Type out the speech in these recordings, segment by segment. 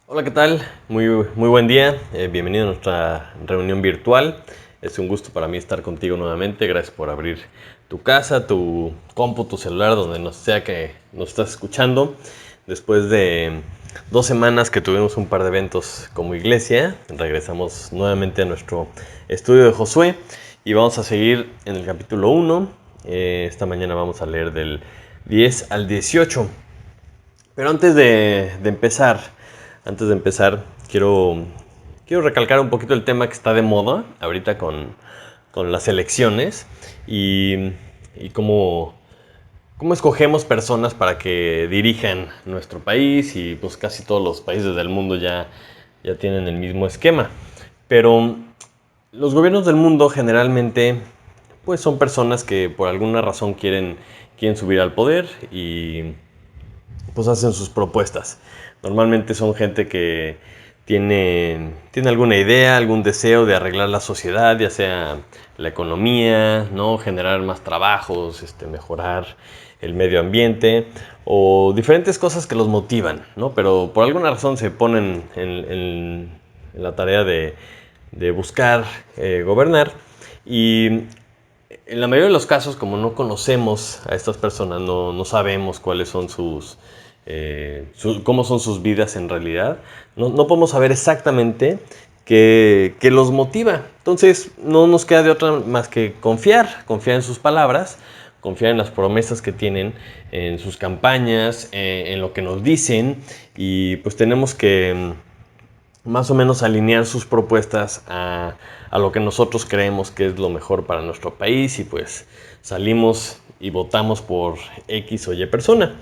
Hola, ¿qué tal? Muy buen día. Bienvenido a nuestra reunión virtual. Es un gusto para mí estar contigo nuevamente. Gracias por abrir tu casa, tu compu, tu celular, donde nos sea que nos estás escuchando. Después de 2 semanas que tuvimos un par de eventos como iglesia, regresamos nuevamente a nuestro estudio de Josué y vamos a seguir en el capítulo 1. Esta mañana vamos a leer del 10 al 18. Pero antes de empezar, quiero recalcar un poquito el tema que está de moda ahorita con las elecciones y cómo escogemos personas para que dirijan nuestro país y pues casi todos los países del mundo ya tienen el mismo esquema. Pero los gobiernos del mundo generalmente pues son personas que por alguna razón quieren subir al poder y pues hacen sus propuestas. Normalmente son gente que tiene alguna idea, algún deseo de arreglar la sociedad, ya sea la economía, ¿no? Generar más trabajos, mejorar el medio ambiente o diferentes cosas que los motivan, ¿no? Pero por alguna razón se ponen en la tarea de buscar gobernar y en la mayoría de los casos, como no conocemos a estas personas, no sabemos cuáles son cómo son sus vidas en realidad, no podemos saber exactamente qué los motiva. Entonces, no nos queda de otra más que confiar en sus palabras, confiar en las promesas que tienen, en sus campañas, en lo que nos dicen, y pues tenemos que más o menos alinear sus propuestas a lo que nosotros creemos que es lo mejor para nuestro país y pues salimos y votamos por X o Y persona.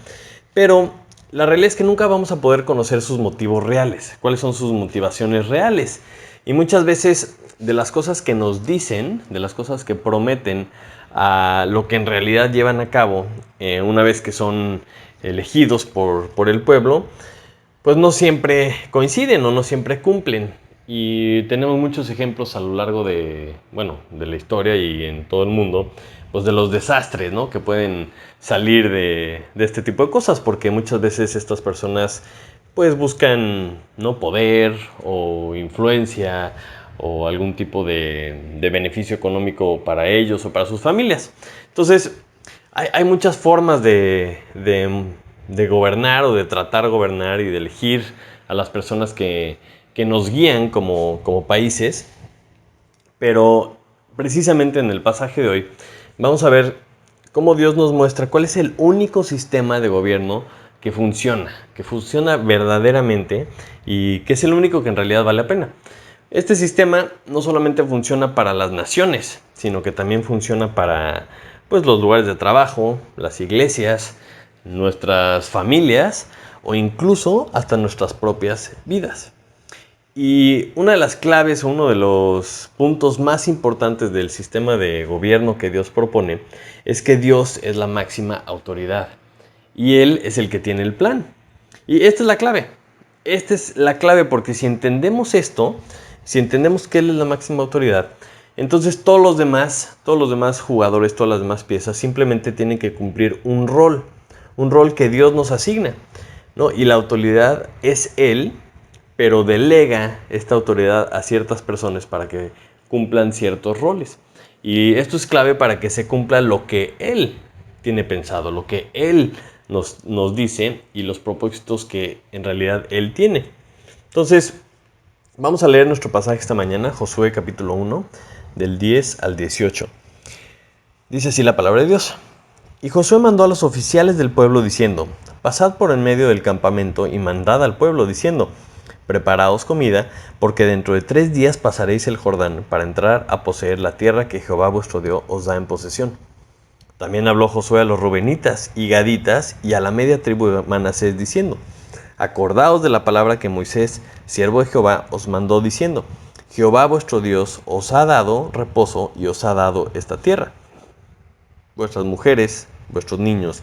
Pero la realidad es que nunca vamos a poder conocer sus motivos reales, cuáles son sus motivaciones reales. Y muchas veces de las cosas que nos dicen, de las cosas que prometen, a lo que en realidad llevan a cabo una vez que son elegidos por el pueblo, pues no siempre coinciden o no siempre cumplen. Y tenemos muchos ejemplos a lo largo de la historia y en todo el mundo, pues de los desastres, ¿no? Que pueden salir de este tipo de cosas, porque muchas veces estas personas pues buscan, ¿no? Poder o influencia o algún tipo de beneficio económico para ellos o para sus familias. Entonces, hay muchas formas de gobernar o de tratar de gobernar y de elegir a las personas que nos guían como países, pero precisamente en el pasaje de hoy vamos a ver cómo Dios nos muestra cuál es el único sistema de gobierno que funciona verdaderamente y que es el único que en realidad vale la pena. Este sistema no solamente funciona para las naciones, sino que también funciona para pues, los lugares de trabajo, las iglesias, nuestras familias o incluso hasta nuestras propias vidas. Y una de las claves o uno de los puntos más importantes del sistema de gobierno que Dios propone es que Dios es la máxima autoridad y Él es el que tiene el plan. Y esta es la clave. Esta es la clave porque si entendemos esto, si entendemos que Él es la máxima autoridad, entonces todos los demás jugadores, todas las demás piezas simplemente tienen que cumplir un rol que Dios nos asigna, ¿no? Y la autoridad es Él, pero delega esta autoridad a ciertas personas para que cumplan ciertos roles. Y esto es clave para que se cumpla lo que Él tiene pensado, lo que Él nos dice y los propósitos que en realidad Él tiene. Entonces, vamos a leer nuestro pasaje esta mañana, Josué capítulo 1, del 10 al 18. Dice así la palabra de Dios. Y Josué mandó a los oficiales del pueblo diciendo, pasad por en medio del campamento y mandad al pueblo diciendo, preparaos comida, porque dentro de 3 días pasaréis el Jordán para entrar a poseer la tierra que Jehová vuestro Dios os da en posesión. También habló Josué a los rubenitas y gaditas y a la media tribu de Manasés diciendo, acordaos de la palabra que Moisés, siervo de Jehová, os mandó diciendo, Jehová vuestro Dios os ha dado reposo y os ha dado esta tierra. Vuestras mujeres, vuestros niños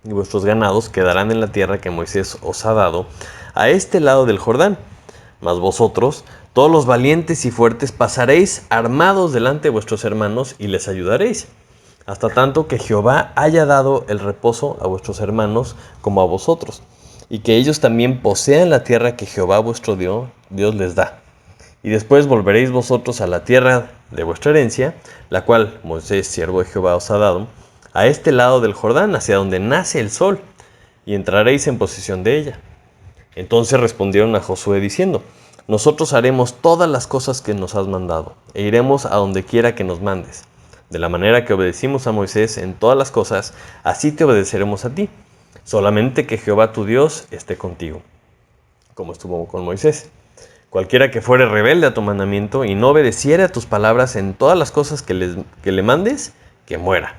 y vuestros ganados quedarán en la tierra que Moisés os ha dado a este lado del Jordán. Mas vosotros, todos los valientes y fuertes, pasaréis armados delante de vuestros hermanos y les ayudaréis, hasta tanto que Jehová haya dado el reposo a vuestros hermanos como a vosotros. y que ellos también posean la tierra que Jehová vuestro Dios les da. Y después volveréis vosotros a la tierra de vuestra herencia, la cual Moisés, siervo de Jehová, os ha dado, a este lado del Jordán, hacia donde nace el sol, y entraréis en posesión de ella. Entonces respondieron a Josué diciendo: nosotros haremos todas las cosas que nos has mandado, e iremos a donde quiera que nos mandes. De la manera que obedecimos a Moisés en todas las cosas, así te obedeceremos a ti. Solamente que Jehová tu Dios esté contigo, como estuvo con Moisés. Cualquiera que fuere rebelde a tu mandamiento y no obedeciere a tus palabras en todas las cosas que le mandes, que muera.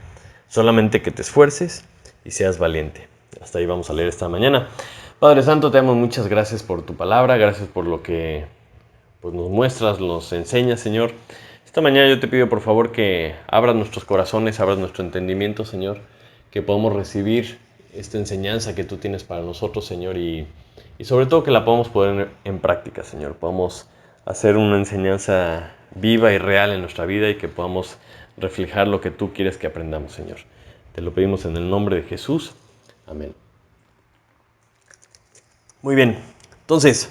Solamente que te esfuerces y seas valiente. Hasta ahí vamos a leer esta mañana. Padre Santo, te damos muchas gracias por tu palabra, gracias por lo que pues, nos muestras, nos enseñas, Señor. Esta mañana yo te pido por favor que abras nuestros corazones, abras nuestro entendimiento, Señor, que podamos recibir esta enseñanza que tú tienes para nosotros, Señor, y sobre todo que la podamos poner en práctica, Señor. Podamos hacer una enseñanza viva y real en nuestra vida y que podamos reflejar lo que tú quieres que aprendamos, Señor. Te lo pedimos en el nombre de Jesús. Amén. Muy bien, entonces,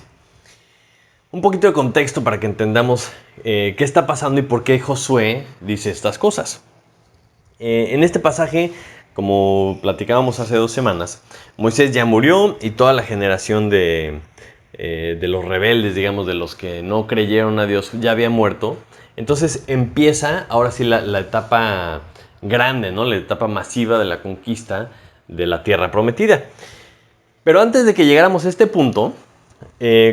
un poquito de contexto para que entendamos qué está pasando y por qué Josué dice estas cosas. En este pasaje, como platicábamos hace 2 semanas, Moisés ya murió y toda la generación de los rebeldes, digamos, de los que no creyeron a Dios, ya había muerto. Entonces empieza ahora sí la etapa grande, ¿no? La etapa masiva de la conquista de la tierra prometida. Pero antes de que llegáramos a este punto,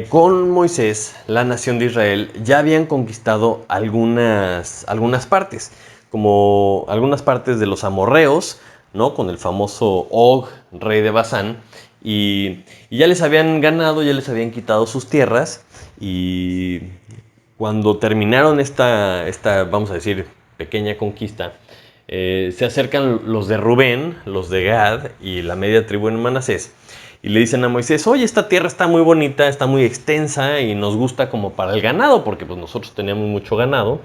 con Moisés, la nación de Israel ya habían conquistado algunas partes, como algunas partes de los amorreos, ¿no? Con el famoso Og, rey de Basán, y ya les habían ganado, ya les habían quitado sus tierras, y cuando terminaron esta vamos a decir, pequeña conquista, se acercan los de Rubén, los de Gad y la media tribu en Manasés, y le dicen a Moisés: oye, esta tierra está muy bonita, está muy extensa y nos gusta como para el ganado, porque pues nosotros teníamos mucho ganado,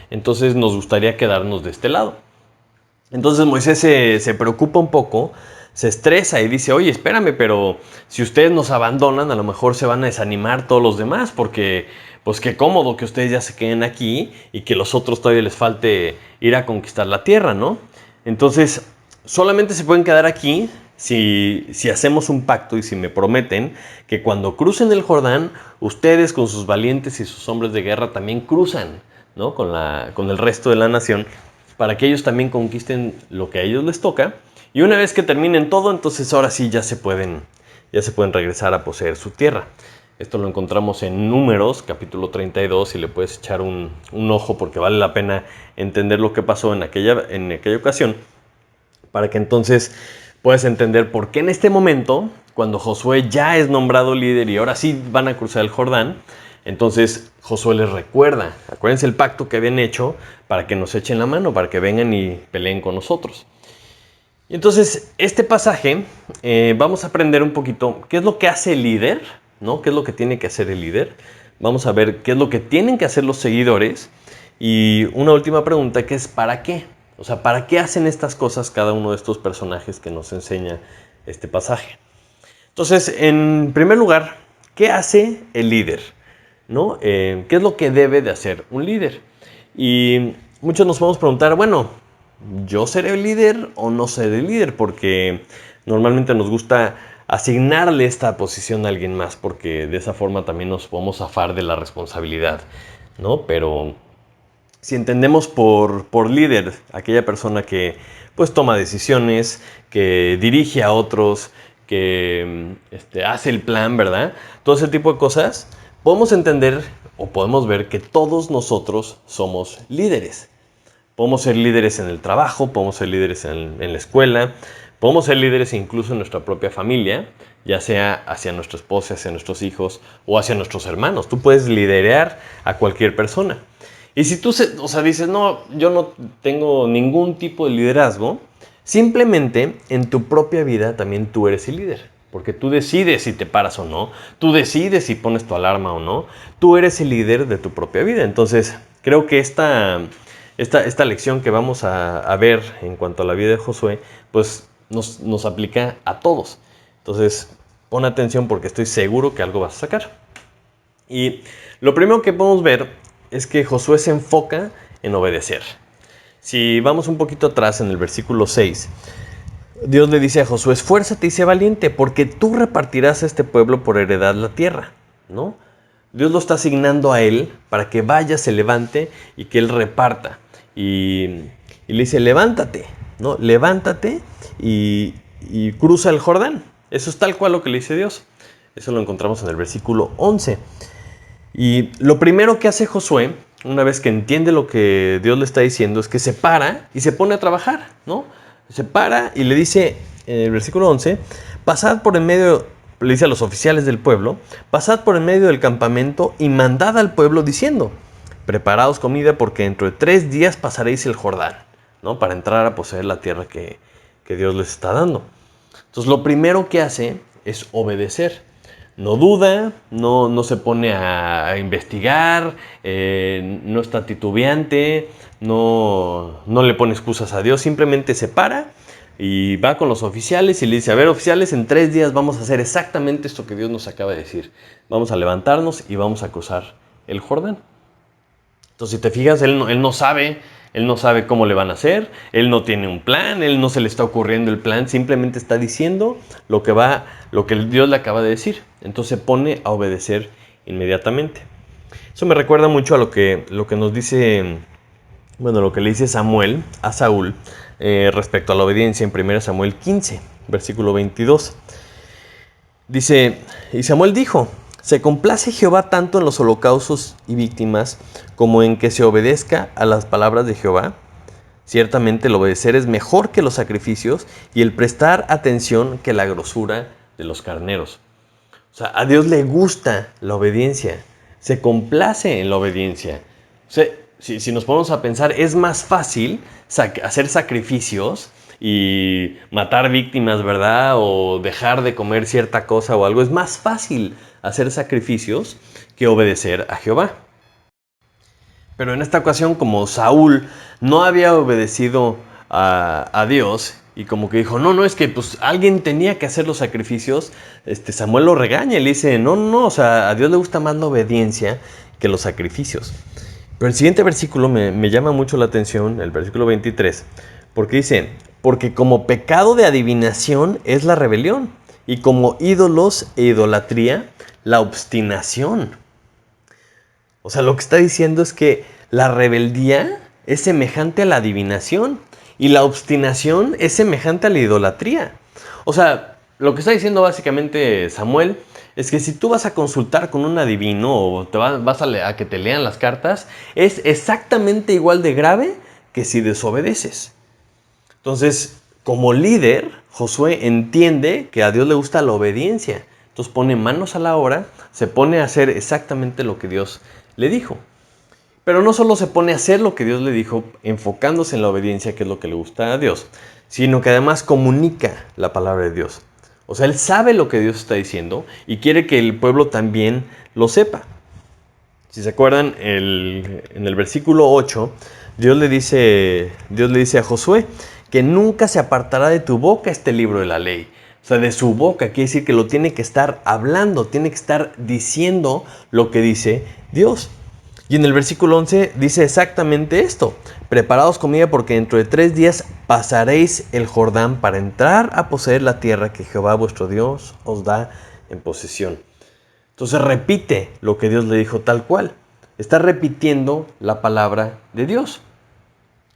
entonces nos gustaría quedarnos de este lado. Entonces Moisés se preocupa un poco, se estresa y dice: oye, espérame, pero si ustedes nos abandonan, a lo mejor se van a desanimar todos los demás, porque pues qué cómodo que ustedes ya se queden aquí y que los otros todavía les falte ir a conquistar la tierra, ¿no? Entonces solamente se pueden quedar aquí si hacemos un pacto y si me prometen que cuando crucen el Jordán, ustedes con sus valientes y sus hombres de guerra también cruzan, ¿no? Con el resto de la nación, para que ellos también conquisten lo que a ellos les toca. Y una vez que terminen todo, entonces ahora sí ya se pueden regresar a poseer su tierra. Esto lo encontramos en Números, capítulo 32, y le puedes echar un ojo porque vale la pena entender lo que pasó en aquella ocasión, para que entonces puedas entender por qué en este momento, cuando Josué ya es nombrado líder y ahora sí van a cruzar el Jordán, entonces Josué les recuerda: acuérdense el pacto que habían hecho para que nos echen la mano, para que vengan y peleen con nosotros. Y entonces este pasaje vamos a aprender un poquito qué es lo que hace el líder, ¿no? ¿Qué es lo que tiene que hacer el líder? Vamos a ver qué es lo que tienen que hacer los seguidores. Y una última pregunta, que es ¿para qué? O sea, ¿para qué hacen estas cosas cada uno de estos personajes que nos enseña este pasaje? Entonces, en primer lugar, ¿qué hace el líder? ¿No? ¿Qué es lo que debe de hacer un líder? Y muchos nos podemos preguntar: bueno, ¿yo seré el líder o no seré el líder? Porque normalmente nos gusta asignarle esta posición a alguien más, porque de esa forma también nos podemos zafar de la responsabilidad, ¿no? Pero si entendemos por líder aquella persona que pues toma decisiones, que dirige a otros, que hace el plan, ¿verdad? Todo ese tipo de cosas, podemos entender o podemos ver que todos nosotros somos líderes. Podemos ser líderes en el trabajo, podemos ser líderes en la escuela, podemos ser líderes incluso en nuestra propia familia, ya sea hacia nuestra esposa, hacia nuestros hijos o hacia nuestros hermanos. Tú puedes liderar a cualquier persona. Y si tú dices: no, yo no tengo ningún tipo de liderazgo, simplemente en tu propia vida también tú eres el líder. Porque tú decides si te paras o no, tú decides si pones tu alarma o no, tú eres el líder de tu propia vida. Entonces, creo que esta lección que vamos a ver en cuanto a la vida de Josué, pues nos aplica a todos. Entonces, Pon atención porque estoy seguro que algo vas a sacar. Y lo primero que podemos ver es que Josué se enfoca en obedecer. Si vamos un poquito atrás en el versículo 6, Dios le dice a Josué: esfuérzate y sé valiente, porque tú repartirás a este pueblo por heredad la tierra, ¿no? Dios lo está asignando a él para que vaya, se levante y que él reparta. Y le dice: levántate, ¿no? Levántate y cruza el Jordán. Eso es tal cual lo que le dice Dios. Eso lo encontramos en el versículo 11. Y lo primero que hace Josué, una vez que entiende lo que Dios le está diciendo, es que se para y se pone a trabajar, ¿no? Se para y le dice, en el versículo 11, pasad por en medio, le dice a los oficiales del pueblo, pasad por en medio del campamento y mandad al pueblo diciendo: preparaos comida, porque dentro de 3 días pasaréis el Jordán, ¿no? Para entrar a poseer la tierra que Dios les está dando. Entonces lo primero que hace es obedecer. No duda, no se pone a investigar, no está titubeante, no le pone excusas a Dios, simplemente se para y va con los oficiales y le dice: a ver, oficiales, en 3 días vamos a hacer exactamente esto que Dios nos acaba de decir. Vamos a levantarnos y vamos a cruzar el Jordán. Entonces, si te fijas, él no sabe cómo le van a hacer, él no tiene un plan, él no se le está ocurriendo el plan, simplemente está diciendo lo que Dios le acaba de decir. Entonces se pone a obedecer inmediatamente. Eso me recuerda mucho a lo que nos dice, bueno, lo que le dice Samuel a Saúl respecto a la obediencia en 1 Samuel 15, versículo 22. Dice: y Samuel dijo: se complace Jehová tanto en los holocaustos y víctimas como en que se obedezca a las palabras de Jehová. Ciertamente el obedecer es mejor que los sacrificios, y el prestar atención que la grosura de los carneros. O sea, a Dios le gusta la obediencia, se complace en la obediencia. O sea, si nos ponemos a pensar, es más fácil hacer sacrificios y matar víctimas, ¿verdad? O dejar de comer cierta cosa o algo. Es más fácil hacer sacrificios que obedecer a Jehová. Pero en esta ocasión, como Saúl no había obedecido a Dios y como que dijo: no, es que pues alguien tenía que hacer los sacrificios, Samuel lo regaña y le dice: no, o sea, a Dios le gusta más la obediencia que los sacrificios. Pero el siguiente versículo me llama mucho la atención, el versículo 23, porque dice: porque como pecado de adivinación es la rebelión, y como ídolos e idolatría, la obstinación. O sea, lo que está diciendo es que la rebeldía es semejante a la adivinación y la obstinación es semejante a la idolatría. O sea, lo que está diciendo básicamente Samuel es que si tú vas a consultar con un adivino o vas a que te lean las cartas, es exactamente igual de grave que si desobedeces. Entonces, como líder, Josué entiende que a Dios le gusta la obediencia. Entonces pone manos a la obra, se pone a hacer exactamente lo que Dios le dijo. Pero no solo se pone a hacer lo que Dios le dijo, enfocándose en la obediencia, que es lo que le gusta a Dios, sino que además comunica la palabra de Dios. O sea, él sabe lo que Dios está diciendo y quiere que el pueblo también lo sepa. Si se acuerdan, en el versículo 8, Dios le dice a Josué que nunca se apartará de tu boca este libro de la ley. O sea, de su boca quiere decir que lo tiene que estar hablando, tiene que estar diciendo lo que dice Dios. Y en el versículo 11 dice exactamente esto: preparaos comida, porque dentro de 3 días pasaréis el Jordán para entrar a poseer la tierra que Jehová vuestro Dios os da en posesión. Entonces repite lo que Dios le dijo tal cual. Está repitiendo la palabra de Dios.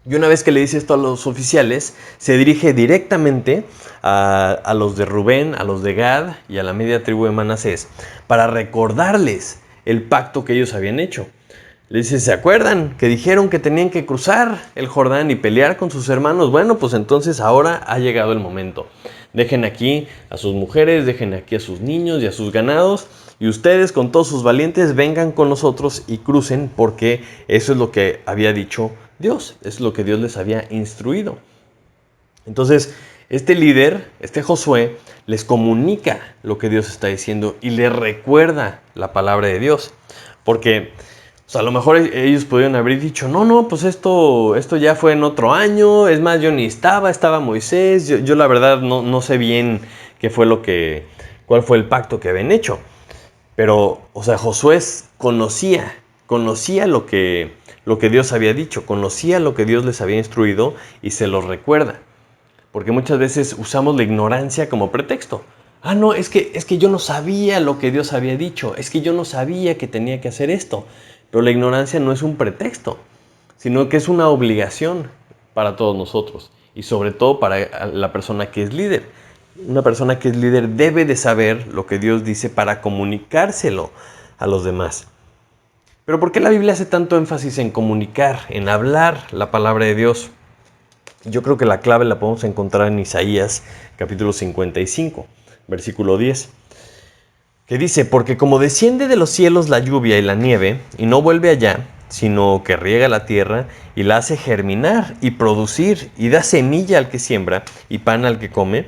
Y una vez que le dice esto a los oficiales, se dirige directamente a los de Rubén, a los de Gad y a la media tribu de Manasés para recordarles el pacto que ellos habían hecho. Le dice: ¿se acuerdan que dijeron que tenían que cruzar el Jordán y pelear con sus hermanos? Bueno, pues entonces ahora ha llegado el momento. Dejen aquí a sus mujeres, dejen aquí a sus niños y a sus ganados, y ustedes con todos sus valientes vengan con nosotros y crucen, porque eso es lo que había dicho Dios, es lo que Dios les había instruido. Entonces, este líder, Josué, les comunica lo que Dios está diciendo y les recuerda la palabra de Dios. Porque, o sea, a lo mejor ellos pudieron haber dicho: no, pues esto ya fue en otro año, es más, yo ni estaba Moisés, yo la verdad no sé bien qué fue lo que cuál fue el pacto que habían hecho. Pero, o sea, Josué conocía lo que Dios había dicho, conocía lo que Dios les había instruido y se los recuerda. Porque muchas veces usamos la ignorancia como pretexto. Ah, no, es que yo no sabía lo que Dios había dicho, es que yo no sabía que tenía que hacer esto. Pero la ignorancia no es un pretexto, sino que es una obligación para todos nosotros y sobre todo para la persona que es líder. Una persona que es líder debe de saber lo que Dios dice para comunicárselo a los demás. Pero ¿por qué la Biblia hace tanto énfasis en comunicar, en hablar la palabra de Dios? Yo creo que la clave la podemos encontrar en Isaías capítulo 55, versículo 10, que dice: porque como desciende de los cielos la lluvia y la nieve, y no vuelve allá, sino que riega la tierra y la hace germinar y producir, y da semilla al que siembra y pan al que come,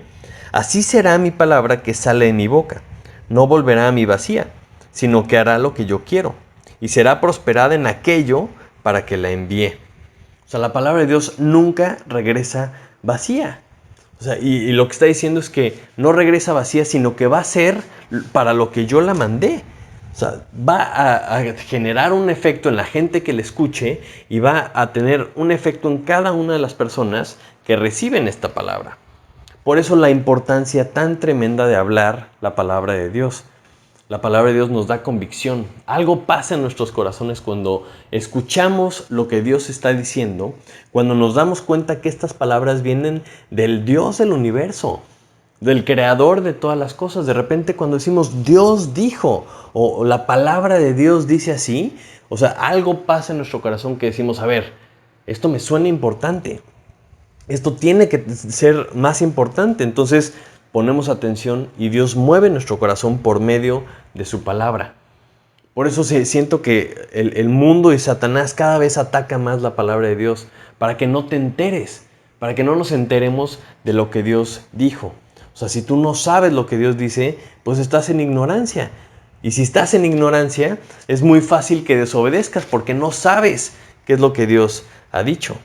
así será mi palabra que sale de mi boca. No volverá a mí vacía, sino que hará lo que yo quiero, y será prosperada en aquello para que la envíe. O sea, la palabra de Dios nunca regresa vacía. O sea, y lo que está diciendo es que no regresa vacía, sino que va a ser para lo que yo la mandé. O sea, va a generar un efecto en la gente que le escuche y va a tener un efecto en cada una de las personas que reciben esta palabra. Por eso la importancia tan tremenda de hablar la palabra de Dios. La palabra de Dios nos da convicción. Algo pasa en nuestros corazones cuando escuchamos lo que Dios está diciendo, cuando nos damos cuenta que estas palabras vienen del Dios del universo, del creador de todas las cosas. De repente cuando decimos Dios dijo o la palabra de Dios dice así, o sea, algo pasa en nuestro corazón que decimos, a ver, esto me suena importante. Esto tiene que ser más importante. Entonces ponemos atención y Dios mueve nuestro corazón por medio de su palabra. Por eso siento que el mundo y Satanás cada vez ataca más la palabra de Dios, para que no te enteres, para que no nos enteremos de lo que Dios dijo. O sea, si tú no sabes lo que Dios dice, pues estás en ignorancia. Y si estás en ignorancia, es muy fácil que desobedezcas porque no sabes qué es lo que Dios ha dicho.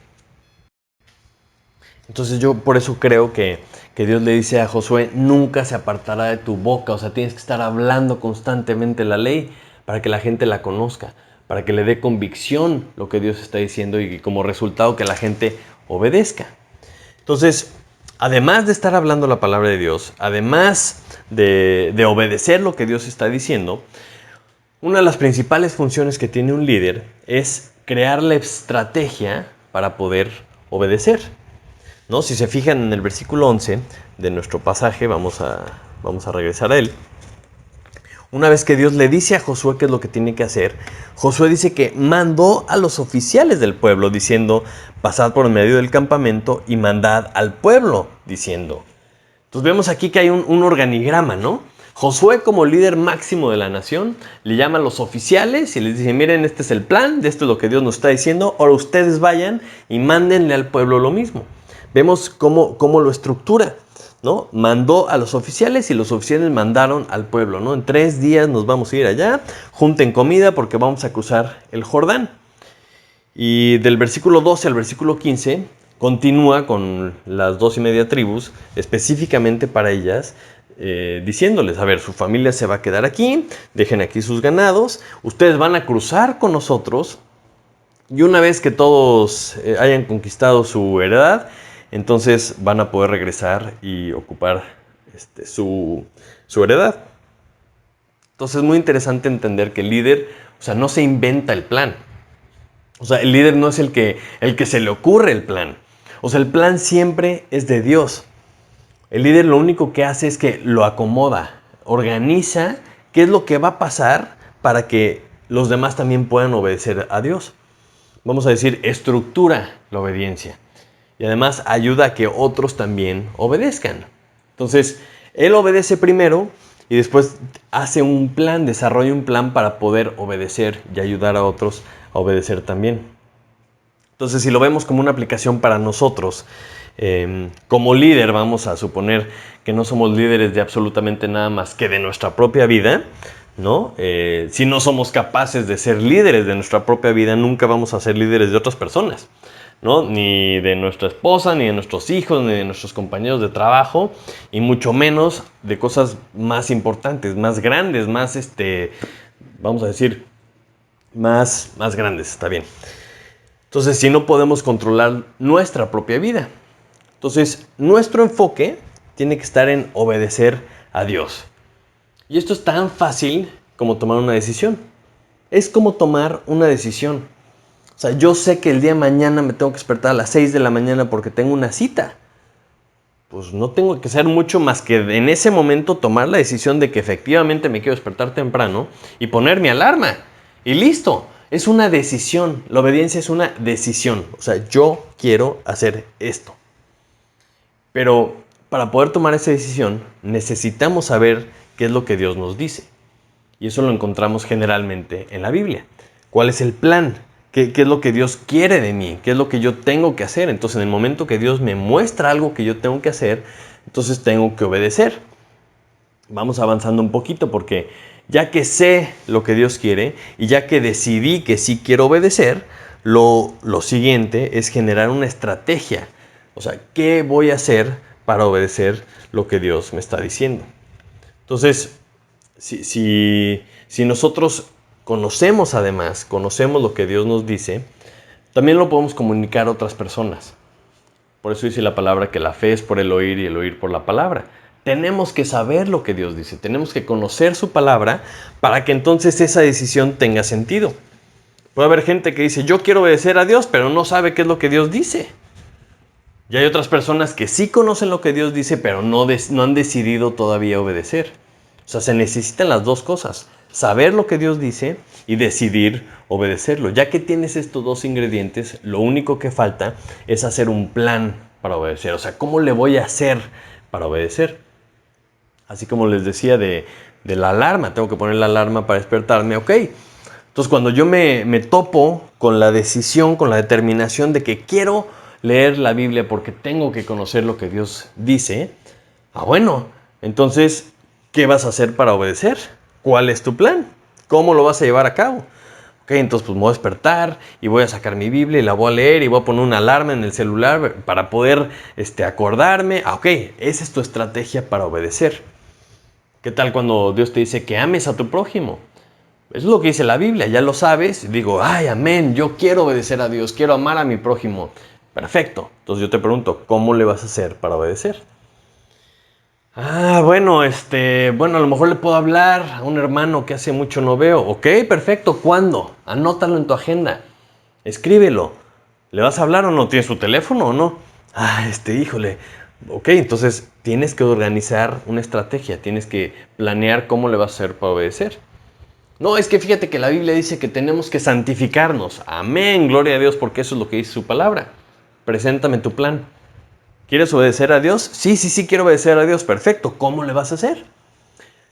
Entonces yo por eso creo que Dios le dice a Josué, nunca se apartará de tu boca. O sea, tienes que estar hablando constantemente la ley para que la gente la conozca, para que le dé convicción lo que Dios está diciendo y como resultado que la gente obedezca. Entonces, además de estar hablando la palabra de Dios, además de obedecer lo que Dios está diciendo, una de las principales funciones que tiene un líder es crear la estrategia para poder obedecer. ¿No? Si se fijan en el versículo 11 de nuestro pasaje, vamos a regresar a él. Una vez que Dios le dice a Josué qué es lo que tiene que hacer, Josué dice que mandó a los oficiales del pueblo diciendo, pasad por medio del campamento y mandad al pueblo, diciendo. Entonces vemos aquí que hay un organigrama, ¿no? Josué, como líder máximo de la nación, le llama a los oficiales y les dice, miren, este es el plan, de esto es lo que Dios nos está diciendo, ahora ustedes vayan y mándenle al pueblo lo mismo. Vemos cómo lo estructura, ¿no? Mandó a los oficiales y los oficiales mandaron al pueblo, ¿no? En 3 días nos vamos a ir allá, junten comida porque vamos a cruzar el Jordán. Y del versículo 12 al versículo 15 continúa con las 2.5 tribus, específicamente para ellas, diciéndoles, a ver, su familia se va a quedar aquí, dejen aquí sus ganados, ustedes van a cruzar con nosotros y una vez que todos hayan conquistado su heredad, entonces van a poder regresar y ocupar su heredad. Entonces es muy interesante entender que el líder, o sea, no se inventa el plan. O sea, el líder no es el que se le ocurre el plan. O sea, el plan siempre es de Dios. El líder lo único que hace es que lo acomoda, organiza qué es lo que va a pasar para que los demás también puedan obedecer a Dios. Vamos a decir, estructura la obediencia. Y además ayuda a que otros también obedezcan. Entonces, él obedece primero y después hace un plan, desarrolla un plan para poder obedecer y ayudar a otros a obedecer también. Entonces, si lo vemos como una aplicación para nosotros, como líder, vamos a suponer que no somos líderes de absolutamente nada más que de nuestra propia vida, ¿no? Si no somos capaces de ser líderes de nuestra propia vida, nunca vamos a ser líderes de otras personas. ¿no? Ni de nuestra esposa, ni de nuestros hijos, ni de nuestros compañeros de trabajo, y mucho menos de cosas más importantes, más grandes, más, vamos a decir, más grandes, está bien. Entonces, si no podemos controlar nuestra propia vida. Entonces, nuestro enfoque tiene que estar en obedecer a Dios. Y esto es tan fácil como tomar una decisión. Es como tomar una decisión. O sea, yo sé que el día de mañana me tengo que despertar a las 6 de la mañana porque tengo una cita. Pues no tengo que hacer mucho más que en ese momento tomar la decisión de que efectivamente me quiero despertar temprano y poner mi alarma. Y listo. Es una decisión. La obediencia es una decisión. O sea, yo quiero hacer esto. Pero para poder tomar esa decisión necesitamos saber qué es lo que Dios nos dice. Y eso lo encontramos generalmente en la Biblia. ¿Cuál es el plan? ¿Qué es lo que Dios quiere de mí? ¿Qué es lo que yo tengo que hacer? Entonces, en el momento que Dios me muestra algo que yo tengo que hacer, entonces tengo que obedecer. Vamos avanzando un poquito porque ya que sé lo que Dios quiere y ya que decidí que sí quiero obedecer, lo siguiente es generar una estrategia. O sea, ¿qué voy a hacer para obedecer lo que Dios me está diciendo? Entonces, si nosotros conocemos lo que Dios nos dice, también lo podemos comunicar a otras personas. Por eso dice la palabra que la fe es por el oír y el oír por la palabra. Tenemos que saber lo que Dios dice, tenemos que conocer su palabra para que entonces esa decisión tenga sentido. Puede haber gente que dice, yo quiero obedecer a Dios, pero no sabe qué es lo que Dios dice. Y hay otras personas que sí conocen lo que Dios dice, pero no han decidido todavía obedecer. O sea, se necesitan las dos cosas. Saber lo que Dios dice y decidir obedecerlo. Ya que tienes estos dos ingredientes, lo único que falta es hacer un plan para obedecer. O sea, ¿cómo le voy a hacer para obedecer? Así como les decía de la alarma. Tengo que poner la alarma para despertarme. Ok. Entonces, cuando yo me topo con la decisión, con la determinación de que quiero leer la Biblia porque tengo que conocer lo que Dios dice, bueno, entonces, ¿qué vas a hacer para obedecer? ¿Cuál es tu plan? ¿Cómo lo vas a llevar a cabo? Ok, entonces pues me voy a despertar y voy a sacar mi Biblia y la voy a leer y voy a poner una alarma en el celular para poder acordarme. Ok, esa es tu estrategia para obedecer. ¿Qué tal cuando Dios te dice que ames a tu prójimo? Eso es lo que dice la Biblia, ya lo sabes. Y digo, ay, amén, yo quiero obedecer a Dios, quiero amar a mi prójimo. Perfecto. Entonces yo te pregunto, ¿cómo le vas a hacer para obedecer? Bueno, a lo mejor le puedo hablar a un hermano que hace mucho no veo. Ok, perfecto, ¿cuándo? Anótalo en tu agenda. Escríbelo. ¿Le vas a hablar o no? ¿Tienes su teléfono o no? Híjole. Ok, entonces tienes que organizar una estrategia, tienes que planear cómo le vas a hacer para obedecer. No, es que fíjate que la Biblia dice que tenemos que santificarnos. Amén, gloria a Dios, porque eso es lo que dice su palabra. Preséntame tu plan. ¿Quieres obedecer a Dios? Sí, quiero obedecer a Dios. Perfecto, ¿cómo le vas a hacer?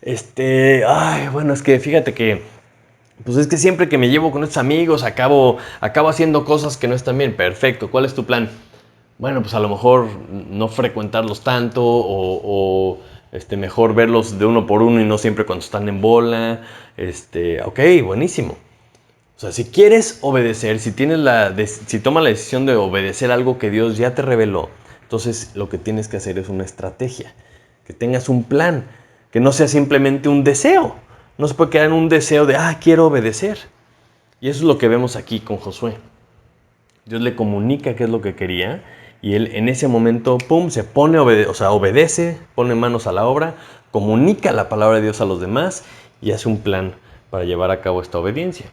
Es que fíjate que, pues es que siempre que me llevo con estos amigos acabo haciendo cosas que no están bien. Perfecto, ¿cuál es tu plan? Bueno, pues a lo mejor no frecuentarlos tanto o mejor verlos de uno por uno y no siempre cuando están en bola. Ok, buenísimo. O sea, si quieres obedecer, si tomas la decisión de obedecer algo que Dios ya te reveló, entonces lo que tienes que hacer es una estrategia, que tengas un plan, que no sea simplemente un deseo. No se puede quedar en un deseo de, quiero obedecer. Y eso es lo que vemos aquí con Josué. Dios le comunica qué es lo que quería y él en ese momento, pum, se pone, obedece, pone manos a la obra, comunica la palabra de Dios a los demás y hace un plan para llevar a cabo esta obediencia.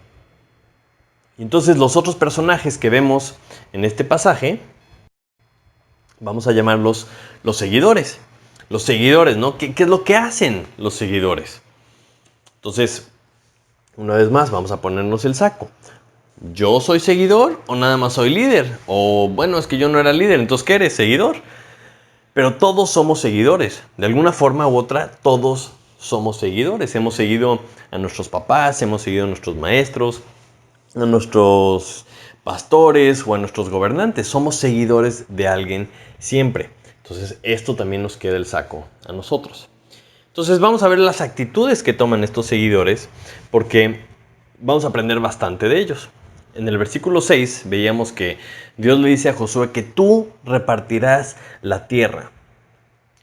Y entonces los otros personajes que vemos en este pasaje, vamos a llamarlos los seguidores. Los seguidores, ¿no? ¿Qué es lo que hacen los seguidores? Entonces, una vez más, vamos a ponernos el saco. ¿Yo soy seguidor o nada más soy líder? O bueno, es que yo no era líder, entonces ¿qué eres? Seguidor. Pero todos somos seguidores. De alguna forma u otra, todos somos seguidores. Hemos seguido a nuestros papás, hemos seguido a nuestros maestros, a nuestros pastores o a nuestros gobernantes. Somos seguidores de alguien siempre. Entonces esto también nos queda el saco a nosotros. Entonces vamos a ver las actitudes que toman estos seguidores porque vamos a aprender bastante de ellos. En el versículo 6 veíamos que Dios le dice a Josué que tú repartirás la tierra.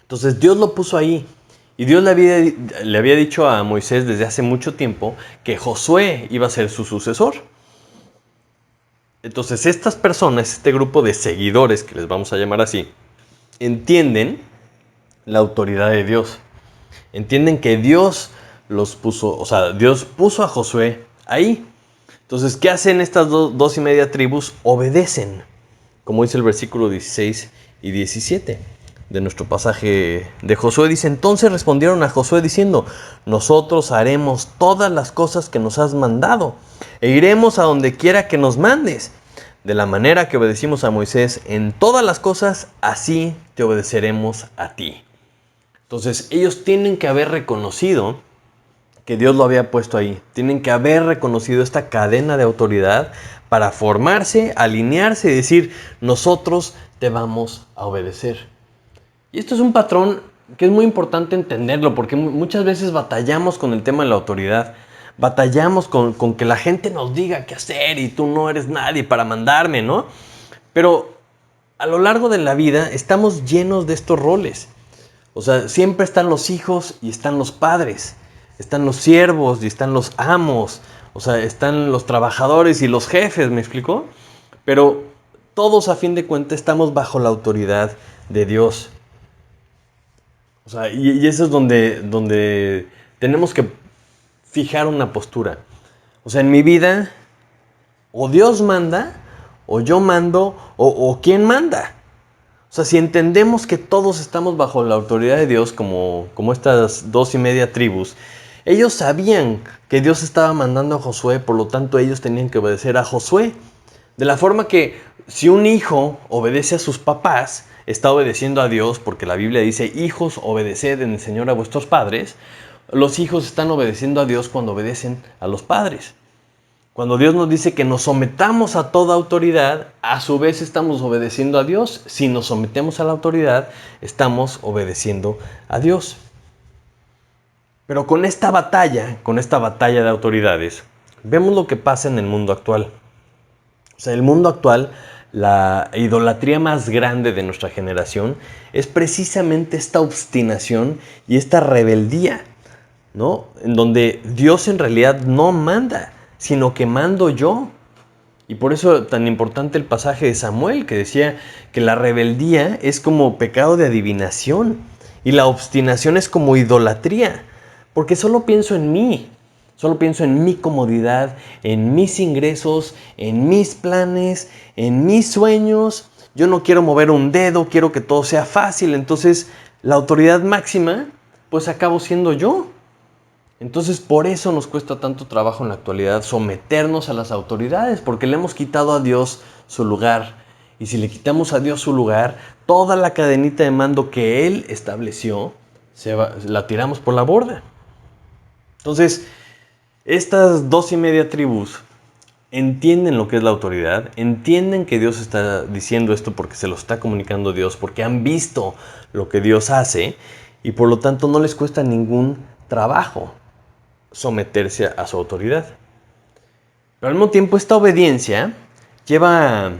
Entonces Dios lo puso ahí. Y Dios le había dicho a Moisés desde hace mucho tiempo que Josué iba a ser su sucesor. Entonces estas personas, este grupo de seguidores, que les vamos a llamar así, entienden la autoridad de Dios. Entienden que Dios los puso, o sea, Dios puso a Josué ahí. Entonces, ¿qué hacen estas dos y media tribus? Obedecen, como dice el versículo 16 y 17 de nuestro pasaje de Josué. Dice, entonces respondieron a Josué diciendo, nosotros haremos todas las cosas que nos has mandado e iremos a donde quiera que nos mandes. De la manera que obedecimos a Moisés en todas las cosas, así te obedeceremos a ti. Entonces, ellos tienen que haber reconocido que Dios lo había puesto ahí. Tienen que haber reconocido esta cadena de autoridad para formarse, alinearse y decir, nosotros te vamos a obedecer. Y esto es un patrón que es muy importante entenderlo, porque muchas veces batallamos con el tema de la autoridad. Batallamos con que la gente nos diga qué hacer y tú no eres nadie para mandarme, ¿no? Pero a lo largo de la vida estamos llenos de estos roles. O sea, siempre están los hijos y están los padres. Están los siervos y están los amos. O sea, están los trabajadores y los jefes, ¿me explico? Pero todos a fin de cuentas estamos bajo la autoridad de Dios. O sea, y eso es donde tenemos que fijar una postura. O sea, en mi vida, o Dios manda, o yo mando, o ¿quién manda? O sea, si entendemos que todos estamos bajo la autoridad de Dios, como estas dos y media tribus, ellos sabían que Dios estaba mandando a Josué, por lo tanto ellos tenían que obedecer a Josué. De la forma que si un hijo obedece a sus papás, está obedeciendo a Dios, porque la Biblia dice, hijos, obedeced en el Señor a vuestros padres. Los hijos están obedeciendo a Dios cuando obedecen a los padres. Cuando Dios nos dice que nos sometamos a toda autoridad, a su vez estamos obedeciendo a Dios. Si nos sometemos a la autoridad, estamos obedeciendo a Dios. Pero con esta batalla de autoridades, vemos lo que pasa en el mundo actual. O sea, el mundo actual, la idolatría más grande de nuestra generación es precisamente esta obstinación y esta rebeldía, ¿no? En donde Dios en realidad no manda, sino que mando yo. Y por eso tan importante el pasaje de Samuel, que decía que la rebeldía es como pecado de adivinación y la obstinación es como idolatría, porque solo pienso en mí. Solo pienso en mi comodidad, en mis ingresos, en mis planes, en mis sueños. Yo no quiero mover un dedo, quiero que todo sea fácil. Entonces, la autoridad máxima, pues acabo siendo yo. Entonces, por eso nos cuesta tanto trabajo en la actualidad someternos a las autoridades, porque le hemos quitado a Dios su lugar. Y si le quitamos a Dios su lugar, toda la cadenita de mando que Él estableció, la tiramos por la borda. Entonces, estas dos y media tribus entienden lo que es la autoridad, entienden que Dios está diciendo esto porque se lo está comunicando Dios, porque han visto lo que Dios hace y por lo tanto no les cuesta ningún trabajo someterse a su autoridad. Pero al mismo tiempo esta obediencia lleva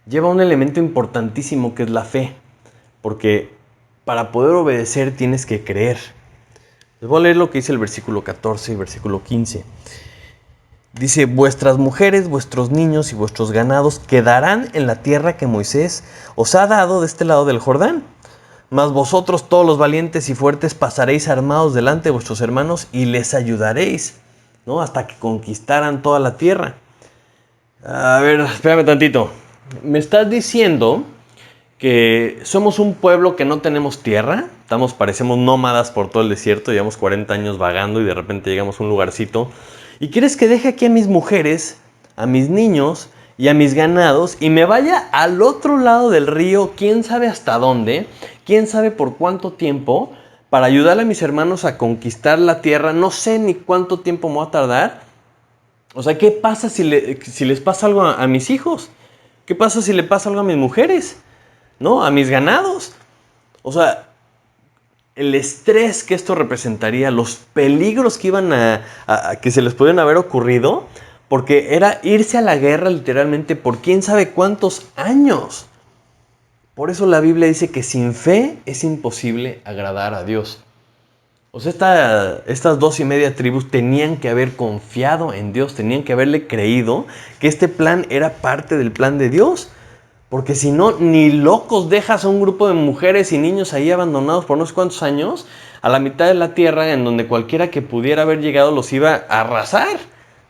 un elemento importantísimo que es la fe, porque para poder obedecer tienes que creer. Les voy a leer lo que dice el versículo 14 y versículo 15. Dice, vuestras mujeres, vuestros niños y vuestros ganados quedarán en la tierra que Moisés os ha dado de este lado del Jordán. Mas vosotros todos los valientes y fuertes pasaréis armados delante de vuestros hermanos y les ayudaréis, ¿no? Hasta que conquistaran toda la tierra. A ver, espérame tantito. ¿Me estás diciendo que somos un pueblo que no tenemos tierra? Parecemos nómadas por todo el desierto, llevamos 40 años vagando y de repente llegamos a un lugarcito. ¿Y quieres que deje aquí a mis mujeres, a mis niños y a mis ganados y me vaya al otro lado del río, quién sabe hasta dónde, quién sabe por cuánto tiempo, para ayudar a mis hermanos a conquistar la tierra? No sé ni cuánto tiempo me va a tardar. O sea, ¿qué pasa si les pasa algo a mis hijos? ¿Qué pasa si le pasa algo a mis mujeres? ¿No? A mis ganados. O sea, el estrés que esto representaría, los peligros que iban que se les podían haber ocurrido, porque era irse a la guerra literalmente por quién sabe cuántos años. Por eso la Biblia dice que sin fe es imposible agradar a Dios. O sea, estas 2.5 tribus tenían que haber confiado en Dios, tenían que haberle creído que este plan era parte del plan de Dios. Porque si no, ni locos dejas a un grupo de mujeres y niños ahí abandonados por no sé cuántos años a la mitad de la tierra, en donde cualquiera que pudiera haber llegado los iba a arrasar.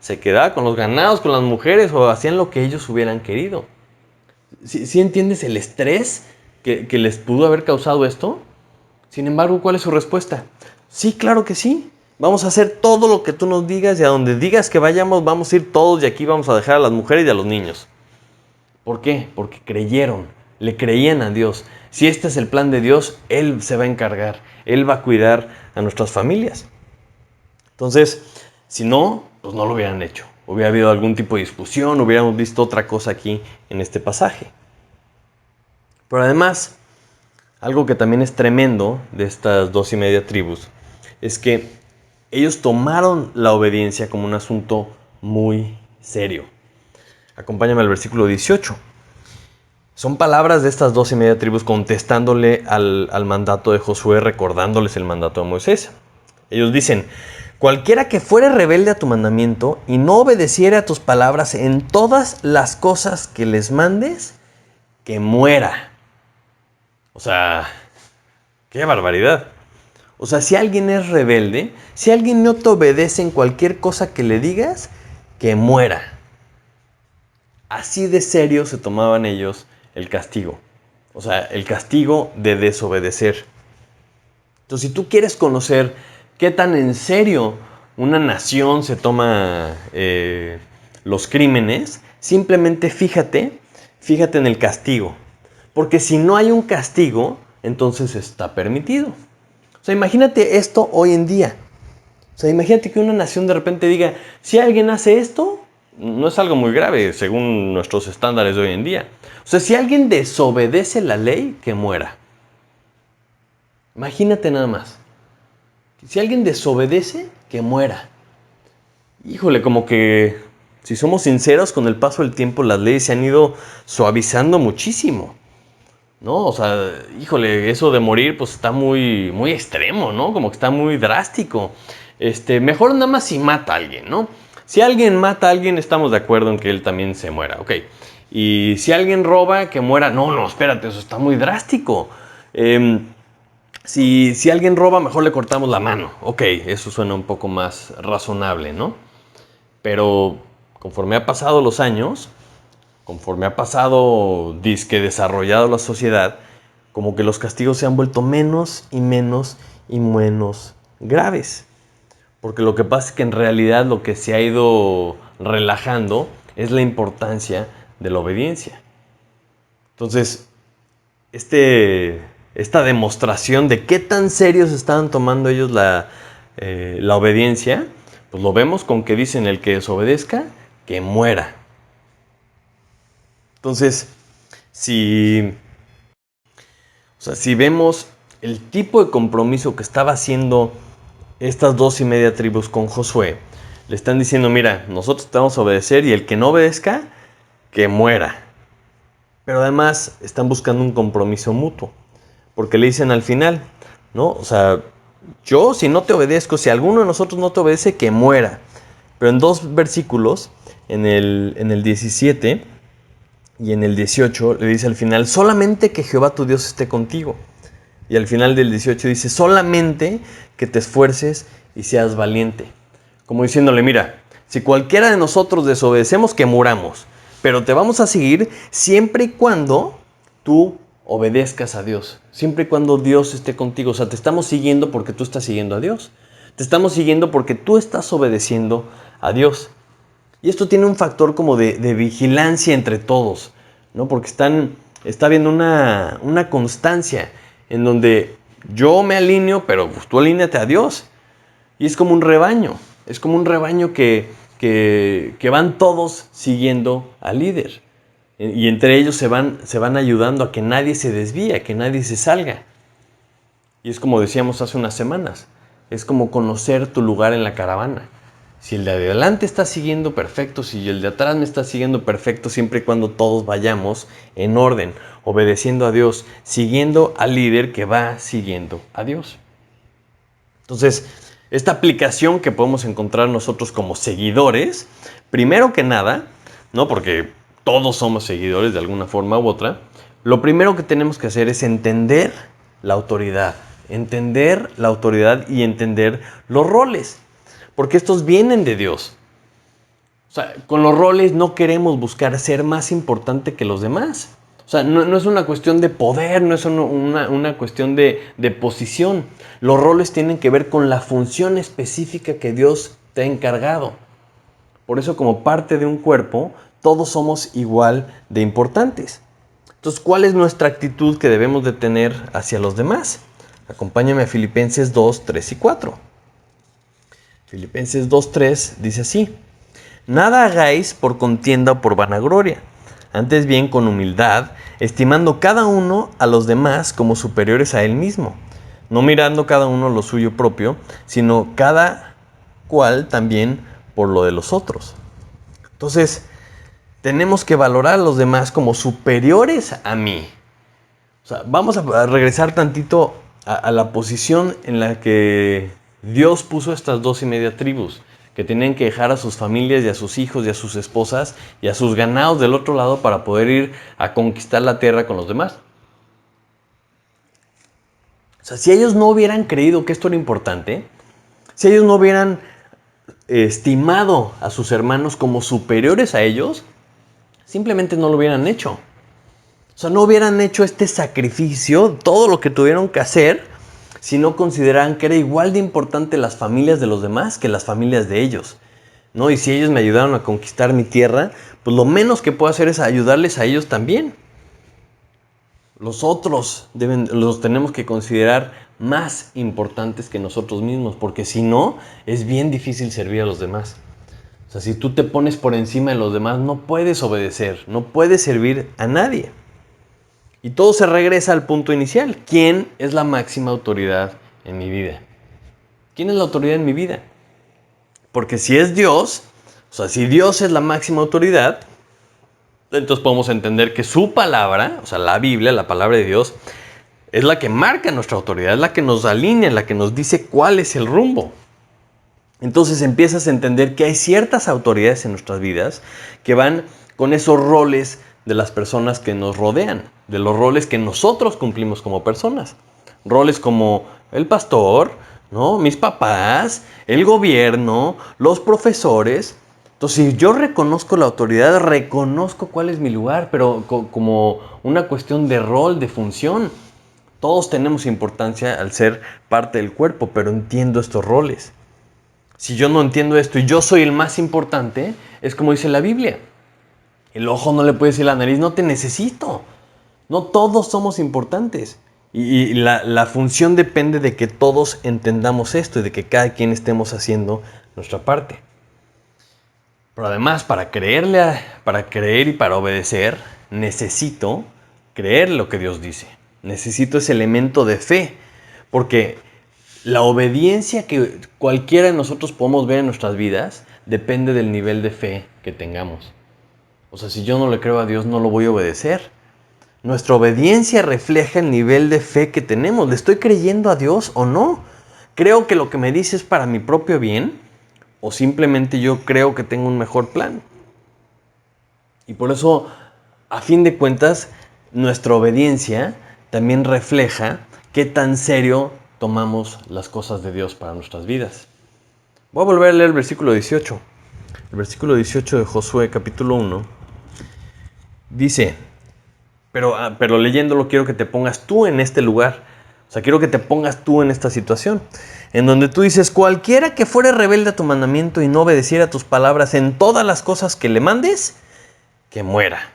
Se quedaba con los ganados, con las mujeres, o hacían lo que ellos hubieran querido. ¿Sí entiendes el estrés que les pudo haber causado esto? Sin embargo, ¿cuál es su respuesta? Sí, claro que sí. Vamos a hacer todo lo que tú nos digas y a donde digas que vayamos, vamos a ir todos y aquí vamos a dejar a las mujeres y a los niños. ¿Por qué? Porque creyeron, le creían a Dios. Si este es el plan de Dios, Él se va a encargar, Él va a cuidar a nuestras familias. Entonces, si no, pues no lo hubieran hecho. Hubiera habido algún tipo de discusión, hubiéramos visto otra cosa aquí en este pasaje. Pero además, algo que también es tremendo de estas 2.5 tribus es que ellos tomaron la obediencia como un asunto muy serio. Acompáñame al versículo 18. Son palabras de estas 2.5 tribus contestándole al mandato de Josué, recordándoles el mandato de Moisés. Ellos dicen: cualquiera que fuere rebelde a tu mandamiento y no obedeciere a tus palabras en todas las cosas que les mandes, que muera. O sea, qué barbaridad. O sea, si alguien es rebelde, si alguien no te obedece en cualquier cosa que le digas, que muera. Así de serio se tomaban ellos el castigo. O sea, el castigo de desobedecer. Entonces, si tú quieres conocer qué tan en serio una nación se toma los crímenes, simplemente fíjate en el castigo. Porque si no hay un castigo, entonces está permitido. O sea, imagínate esto hoy en día. O sea, imagínate que una nación de repente diga: si alguien hace esto, no es algo muy grave según nuestros estándares de hoy en día. O sea, si alguien desobedece la ley, que muera. Imagínate nada más. Si alguien desobedece, que muera. Híjole, como que, si somos sinceros, con el paso del tiempo las leyes se han ido suavizando muchísimo, ¿no? O sea, híjole, eso de morir pues está muy, muy extremo, ¿no? Como que está muy drástico. Mejor nada más si mata a alguien, ¿no? Si alguien mata a alguien, estamos de acuerdo en que él también se muera, ok. Y si alguien roba, que muera. No, espérate, eso está muy drástico. Si alguien roba, mejor le cortamos la mano. Ok, eso suena un poco más razonable, ¿no? Pero conforme ha pasado los años, conforme ha pasado, disque desarrollado la sociedad, como que los castigos se han vuelto menos y menos y menos graves. Porque lo que pasa es que en realidad lo que se ha ido relajando es la importancia de la obediencia. Entonces, esta demostración de qué tan serios estaban tomando ellos la obediencia, pues lo vemos con que dicen: el que desobedezca, que muera. Entonces, si vemos el tipo de compromiso que estaba haciendo estas 2.5 tribus con Josué, le están diciendo: mira, nosotros te vamos a obedecer y el que no obedezca, que muera. Pero además están buscando un compromiso mutuo, porque le dicen al final, ¿no? O sea, yo si no te obedezco, si alguno de nosotros no te obedece, que muera. Pero en 2 versículos, en el 17 y en el 18, le dice al final: solamente que Jehová tu Dios esté contigo. Y al final del 18 dice: solamente que te esfuerces y seas valiente. Como diciéndole: mira, si cualquiera de nosotros desobedecemos, que muramos. Pero te vamos a seguir siempre y cuando tú obedezcas a Dios. Siempre y cuando Dios esté contigo. O sea, te estamos siguiendo porque tú estás siguiendo a Dios. Te estamos siguiendo porque tú estás obedeciendo a Dios. Y esto tiene un factor como de vigilancia entre todos, ¿no? Porque está habiendo una constancia en donde yo me alineo, pero pues tú alíneate a Dios. Y es como un rebaño. Es como un rebaño que van todos siguiendo al líder. Y entre ellos se van ayudando a que nadie se desvíe, a que nadie se salga. Y es como decíamos hace unas semanas. Es como conocer tu lugar en la caravana. Si el de adelante está siguiendo perfecto, si el de atrás me está siguiendo perfecto, siempre y cuando todos vayamos en orden, obedeciendo a Dios, siguiendo al líder que va siguiendo a Dios. Entonces, esta aplicación que podemos encontrar nosotros como seguidores, primero que nada, ¿no? Porque todos somos seguidores de alguna forma u otra, lo primero que tenemos que hacer es entender la autoridad y entender los roles, porque estos vienen de Dios. O sea, con los roles no queremos buscar ser más importante que los demás. O sea, no es una cuestión de poder, no es una cuestión de posición. Los roles tienen que ver con la función específica que Dios te ha encargado. Por eso, como parte de un cuerpo, todos somos igual de importantes. Entonces, ¿cuál es nuestra actitud que debemos de tener hacia los demás? Acompáñame a Filipenses 2, 3 y 4. Filipenses 2, 3 dice así: nada hagáis por contienda o por vanagloria, antes bien con humildad, estimando cada uno a los demás como superiores a él mismo, no mirando cada uno lo suyo propio, sino cada cual también por lo de los otros. Entonces, tenemos que valorar a los demás como superiores a mí. O sea, vamos a regresar tantito a la posición en la que Dios puso estas 2.5 tribus, que tenían que dejar a sus familias y a sus hijos y a sus esposas y a sus ganados del otro lado para poder ir a conquistar la tierra con los demás. O sea, si ellos no hubieran creído que esto era importante, si ellos no hubieran estimado a sus hermanos como superiores a ellos, simplemente no lo hubieran hecho. O sea, no hubieran hecho este sacrificio, todo lo que tuvieron que hacer, si no consideraran que era igual de importante las familias de los demás que las familias de ellos, ¿no? Y si ellos me ayudaron a conquistar mi tierra, pues lo menos que puedo hacer es ayudarles a ellos también. Los otros los tenemos que considerar más importantes que nosotros mismos, porque si no, es bien difícil servir a los demás. O sea, si tú te pones por encima de los demás, no puedes obedecer, no puedes servir a nadie. Y todo se regresa al punto inicial. ¿Quién es la máxima autoridad en mi vida? ¿Quién es la autoridad en mi vida? Porque si es Dios, o sea, si Dios es la máxima autoridad, entonces podemos entender que su palabra, o sea, la Biblia, la palabra de Dios, es la que marca nuestra autoridad, es la que nos alinea, la que nos dice cuál es el rumbo. Entonces empiezas a entender que hay ciertas autoridades en nuestras vidas que van con esos roles de las personas que nos rodean, de los roles que nosotros cumplimos como personas. Roles como el pastor, ¿no? Mis papás, el gobierno, los profesores. Entonces, si yo reconozco la autoridad, reconozco cuál es mi lugar, pero como una cuestión de rol, de función. Todos tenemos importancia al ser parte del cuerpo, pero entiendo estos roles. Si yo no entiendo esto y yo soy el más importante, es como dice la Biblia. El ojo no le puede decir a la nariz, no te necesito. No todos somos importantes. Y la función depende de que todos entendamos esto y de que cada quien estemos haciendo nuestra parte. Pero además, para creer y para obedecer, necesito creer lo que Dios dice. Necesito ese elemento de fe. Porque la obediencia que cualquiera de nosotros podemos ver en nuestras vidas depende del nivel de fe que tengamos. O sea, si yo no le creo a Dios, no lo voy a obedecer. Nuestra obediencia refleja el nivel de fe que tenemos. ¿Le estoy creyendo a Dios o no? ¿Creo que lo que me dice es para mi propio bien? ¿O simplemente yo creo que tengo un mejor plan? Y por eso, a fin de cuentas, nuestra obediencia también refleja qué tan serio tomamos las cosas de Dios para nuestras vidas. Voy a volver a leer el versículo 18. El versículo 18 de Josué, capítulo 1, dice, pero leyéndolo quiero que te pongas tú en este lugar. O sea, quiero que te pongas tú en esta situación, en donde tú dices, cualquiera que fuere rebelde a tu mandamiento y no obedeciera tus palabras en todas las cosas que le mandes, que muera.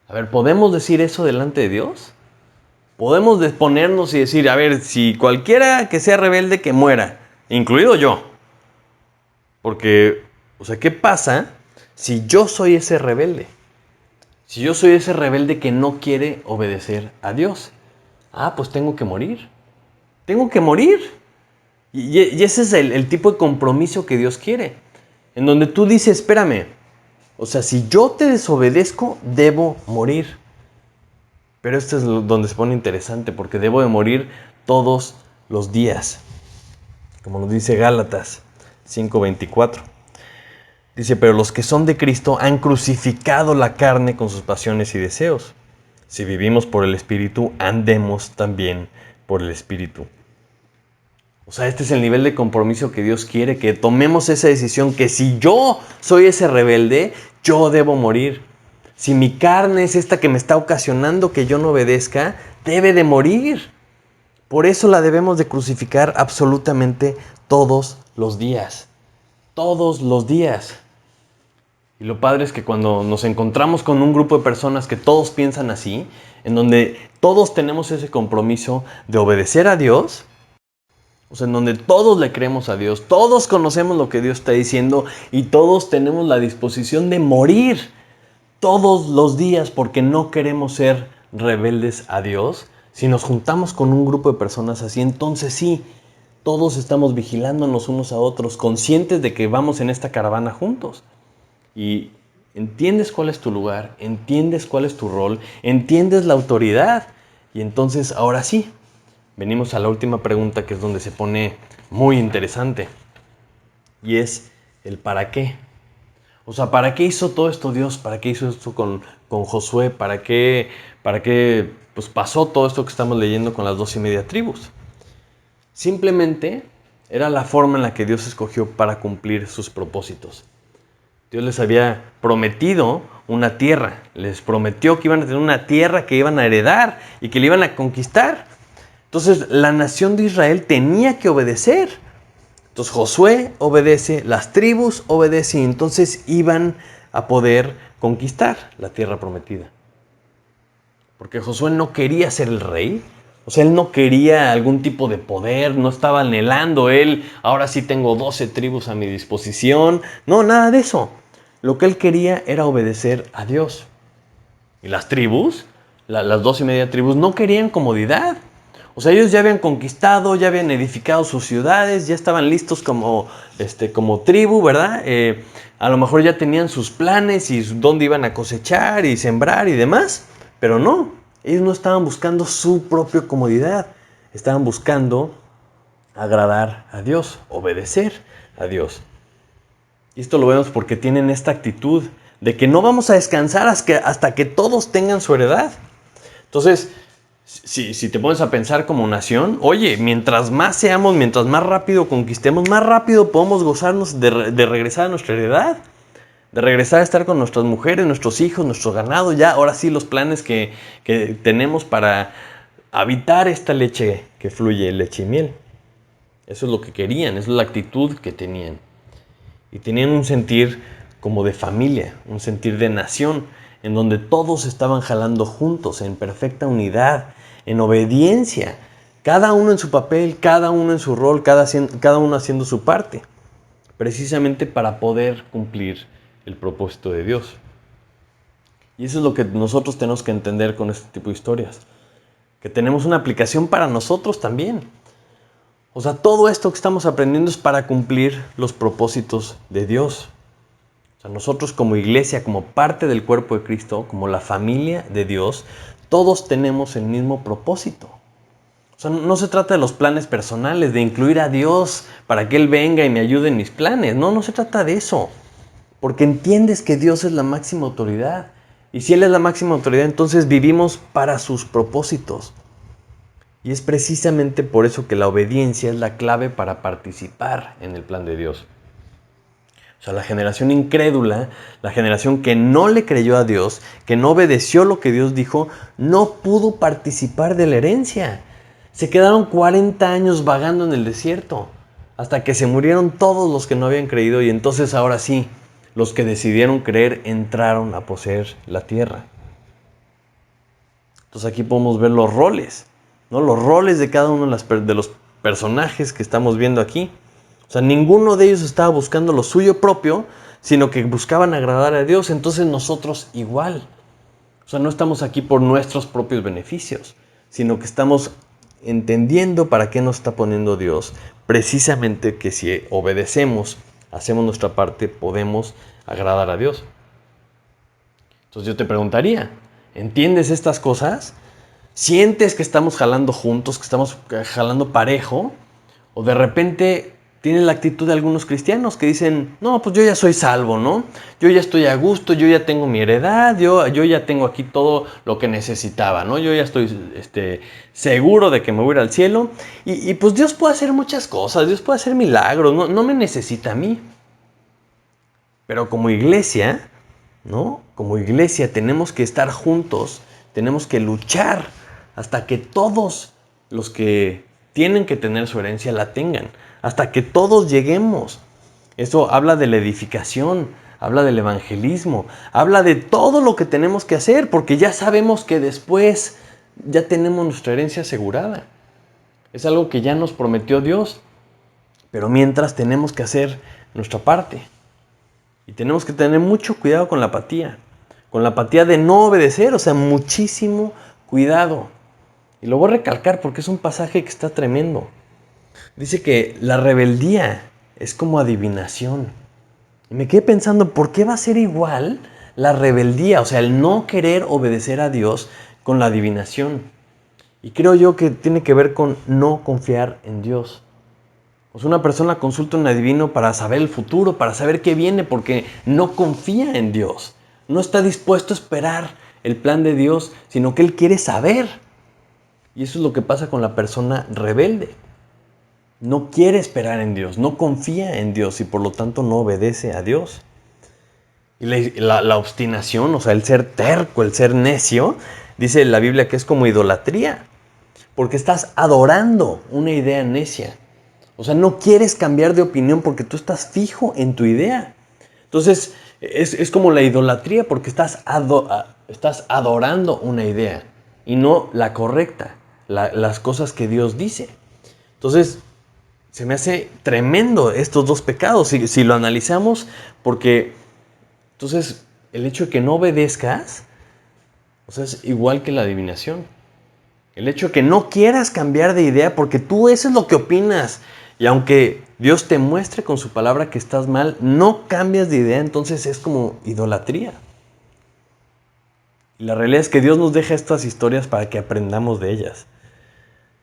A ver, ¿podemos decir eso delante de Dios? Podemos ponernos y decir, a ver, si cualquiera que sea rebelde, que muera, incluido yo. Porque, o sea, ¿qué pasa si yo soy ese rebelde? Si yo soy ese rebelde que no quiere obedecer a Dios. Ah, pues tengo que morir. Tengo que morir. Y ese es el tipo de compromiso que Dios quiere. En donde tú dices, espérame, o sea, si yo te desobedezco, debo morir. Pero esto es donde se pone interesante, porque debo de morir todos los días. Como nos dice Gálatas 5:24. Dice, pero los que son de Cristo han crucificado la carne con sus pasiones y deseos. Si vivimos por el Espíritu, andemos también por el Espíritu. O sea, este es el nivel de compromiso que Dios quiere, que tomemos esa decisión, que si yo soy ese rebelde, yo debo morir. Si mi carne es esta que me está ocasionando que yo no obedezca, debe de morir. Por eso la debemos de crucificar absolutamente todos los días. Todos los días. Y lo padre es que cuando nos encontramos con un grupo de personas que todos piensan así, en donde todos tenemos ese compromiso de obedecer a Dios, o sea, en donde todos le creemos a Dios, todos conocemos lo que Dios está diciendo y todos tenemos la disposición de morir todos los días porque no queremos ser rebeldes a Dios. Si nos juntamos con un grupo de personas así, entonces sí, todos estamos vigilándonos unos a otros, conscientes de que vamos en esta caravana juntos. Y entiendes cuál es tu lugar, entiendes cuál es tu rol, entiendes la autoridad. Y entonces, ahora sí, venimos a la última pregunta, que es donde se pone muy interesante. Y es el para qué. O sea, ¿para qué hizo todo esto Dios? ¿Para qué hizo esto con Josué? ¿Para qué pues, pasó todo esto que estamos leyendo con las 12.5 tribus? Simplemente era la forma en la que Dios escogió para cumplir sus propósitos. Dios les había prometido una tierra. Les prometió que iban a tener una tierra que iban a heredar y que le iban a conquistar. Entonces, la nación de Israel tenía que obedecer. Entonces, Josué obedece, las tribus obedecen y entonces iban a poder conquistar la tierra prometida. Porque Josué no quería ser el rey. O sea, él no quería algún tipo de poder, no estaba anhelando él, ahora sí tengo 12 tribus a mi disposición. No, nada de eso. Lo que él quería era obedecer a Dios. Y las tribus, las 12.5 tribus, no querían comodidad. O sea, ellos ya habían conquistado, ya habían edificado sus ciudades, ya estaban listos como tribu, ¿verdad? A lo mejor ya tenían sus planes y dónde iban a cosechar y sembrar y demás, pero no. Ellos no estaban buscando su propia comodidad, estaban buscando agradar a Dios, obedecer a Dios. Y esto lo vemos porque tienen esta actitud de que no vamos a descansar hasta que todos tengan su heredad. Entonces, si te pones a pensar como nación, oye, mientras más seamos, mientras más rápido conquistemos, más rápido podemos gozarnos de regresar a nuestra heredad. De regresar a estar con nuestras mujeres, nuestros hijos, nuestro ganado. Ya, ahora sí, los planes que tenemos para habitar esta leche que fluye, leche y miel. Eso es lo que querían, esa es la actitud que tenían. Y tenían un sentir como de familia, un sentir de nación, en donde todos estaban jalando juntos, en perfecta unidad, en obediencia. Cada uno en su papel, cada uno en su rol, cada uno haciendo su parte. Precisamente para poder cumplir el propósito de Dios. Y eso es lo que nosotros tenemos que entender con este tipo de historias. Que tenemos una aplicación para nosotros también. O sea, todo esto que estamos aprendiendo es para cumplir los propósitos de Dios. O sea, nosotros como iglesia, como parte del cuerpo de Cristo, como la familia de Dios, todos tenemos el mismo propósito. O sea, no se trata de los planes personales, de incluir a Dios para que Él venga y me ayude en mis planes. No se trata de eso. Porque entiendes que Dios es la máxima autoridad. Y si Él es la máxima autoridad, entonces vivimos para sus propósitos. Y es precisamente por eso que la obediencia es la clave para participar en el plan de Dios. O sea, la generación incrédula, la generación que no le creyó a Dios, que no obedeció lo que Dios dijo, no pudo participar de la herencia. Se quedaron 40 años vagando en el desierto, hasta que se murieron todos los que no habían creído y entonces ahora sí, los que decidieron creer entraron a poseer la tierra. Entonces aquí podemos ver los roles, ¿no? Los roles de cada uno de los personajes que estamos viendo aquí. O sea, ninguno de ellos estaba buscando lo suyo propio, sino que buscaban agradar a Dios. Entonces nosotros igual. O sea, no estamos aquí por nuestros propios beneficios, sino que estamos entendiendo para qué nos está poniendo Dios. Precisamente que si obedecemos, hacemos nuestra parte, podemos agradar a Dios. Entonces yo te preguntaría, ¿entiendes estas cosas? ¿Sientes que estamos jalando juntos, que estamos jalando parejo? ¿O de repente tienes la actitud de algunos cristianos que dicen, no, pues yo ya soy salvo, ¿no? Yo ya estoy a gusto, yo ya tengo mi heredad, yo ya tengo aquí todo lo que necesitaba, ¿no? Yo ya estoy seguro de que me voy a ir al cielo. Y pues Dios puede hacer muchas cosas, Dios puede hacer milagros, no me necesita a mí. Pero como iglesia, ¿no? Como iglesia tenemos que estar juntos, tenemos que luchar hasta que todos los que tienen que tener su herencia la tengan, hasta que todos lleguemos. Eso habla de la edificación, habla del evangelismo, habla de todo lo que tenemos que hacer, porque ya sabemos que después ya tenemos nuestra herencia asegurada. Es algo que ya nos prometió Dios, pero mientras tenemos que hacer nuestra parte. Y tenemos que tener mucho cuidado con la apatía de no obedecer, o sea, muchísimo cuidado. Y lo voy a recalcar porque es un pasaje que está tremendo. Dice que la rebeldía es como adivinación. Y me quedé pensando, ¿por qué va a ser igual la rebeldía? O sea, el no querer obedecer a Dios con la adivinación. Y creo yo que tiene que ver con no confiar en Dios. O sea, una persona consulta a un adivino para saber el futuro, para saber qué viene, porque no confía en Dios. No está dispuesto a esperar el plan de Dios, sino que él quiere saber. Y eso es lo que pasa con la persona rebelde. No quiere esperar en Dios, no confía en Dios y por lo tanto no obedece a Dios. Y la obstinación, o sea, el ser terco, el ser necio, dice la Biblia que es como idolatría, porque estás adorando una idea necia. O sea, no quieres cambiar de opinión porque tú estás fijo en tu idea. Entonces, es como la idolatría porque estás adorando una idea y no la correcta, las cosas que Dios dice. Entonces, se me hace tremendo estos dos pecados si lo analizamos, porque entonces el hecho de que no obedezcas, o sea, es igual que la adivinación. El hecho de que no quieras cambiar de idea porque tú eso es lo que opinas. Y aunque Dios te muestre con su palabra que estás mal, no cambias de idea, entonces es como idolatría. Y la realidad es que Dios nos deja estas historias para que aprendamos de ellas,